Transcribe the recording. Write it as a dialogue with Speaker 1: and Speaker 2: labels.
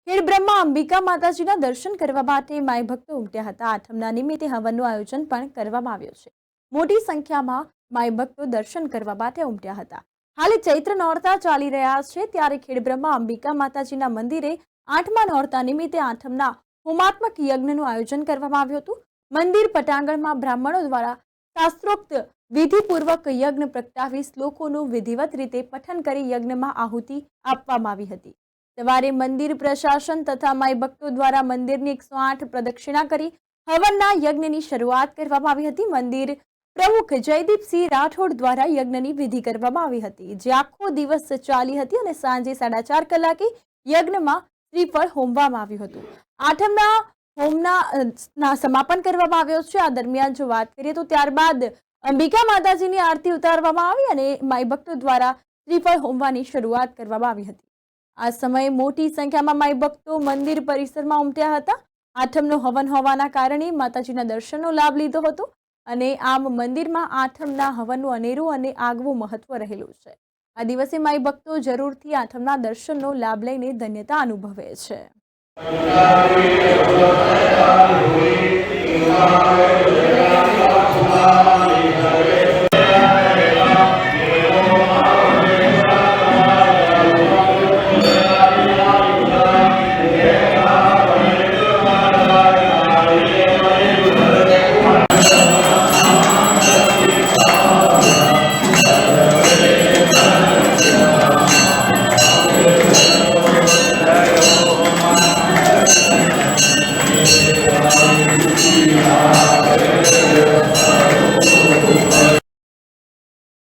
Speaker 1: ખેડબ્રહ્મા અંબિકા માતાજીના દર્શન કરવા માટે માઈ ભક્તો ઉમટ્યા હતા। આઠમના નિમિત્તે હવનનું આયોજન પણ કરવામાં આવ્યું છે। મોટી સંખ્યામાં માઈ ભક્તો દર્શન કરવા માટે ઉમટ્યા હતા। હાલ ચૈત્ર નોરતા ચાલી રહ્યા છે, ત્યારે ખેડબ્રહ્મા અંબિકા માતાજીના મંદિરે આઠમા નોરતા નિમિત્તે આઠમના હોમાત્મક યજ્ઞનું આયોજન કરવામાં આવ્યું હતું। મંદિર પટાંગણમાં બ્રાહ્મણો દ્વારા શાસ્ત્રોક્ત વિધિપૂર્વક યજ્ઞ પ્રગટાવી શ્લોકોનું વિધિવત રીતે પઠન કરી યજ્ઞમાં આહુતિ આપવામાં આવી હતી। સવારે મંદિર પ્રશાસન તથા માઈ ભક્તો દ્વારા મંદિરની 108 પ્રદક્ષિણા કરી હવનના યજ્ઞની શરૂઆત કરવામાં આવી હતી। મંદિર પ્રમુખ જયદીપસિંહ રાઠોડ દ્વારા યજ્ઞની વિધિ કરવામાં આવી હતી, જે આખો દિવસ ચાલી હતી અને સાંજે 4:30 કલાકે યજ્ઞમાં શ્રીફળ હોમવામાં આવ્યું હતું। આઠમના હોમના સમાપન કરવામાં આવ્યો છે। આ દરમિયાન જો વાત કરીએ તો ત્યારબાદ અંબિકા માતાજીની આરતી ઉતારવામાં આવી અને માઈ ભક્તો દ્વારા શ્રીફળ હોમવાની શરૂઆત કરવામાં આવી હતી। આ સમયે મોટી સંખ્યામાં માઈ ભક્તો મંદિર પરિસરમાં ઉમટ્યા હતા। આઠમનો હવન હોવાના કારણે માતાજીના દર્શનનો લાભ લીધો હતો અને આમ મંદિરમાં આઠમના હવનનું અનેરું અને આગવું મહત્વ રહેલું છે। આ દિવસે માઈ ભક્તો જરૂરથી આઠમના દર્શનનો લાભ લઈને ધન્યતા અનુભવે છે।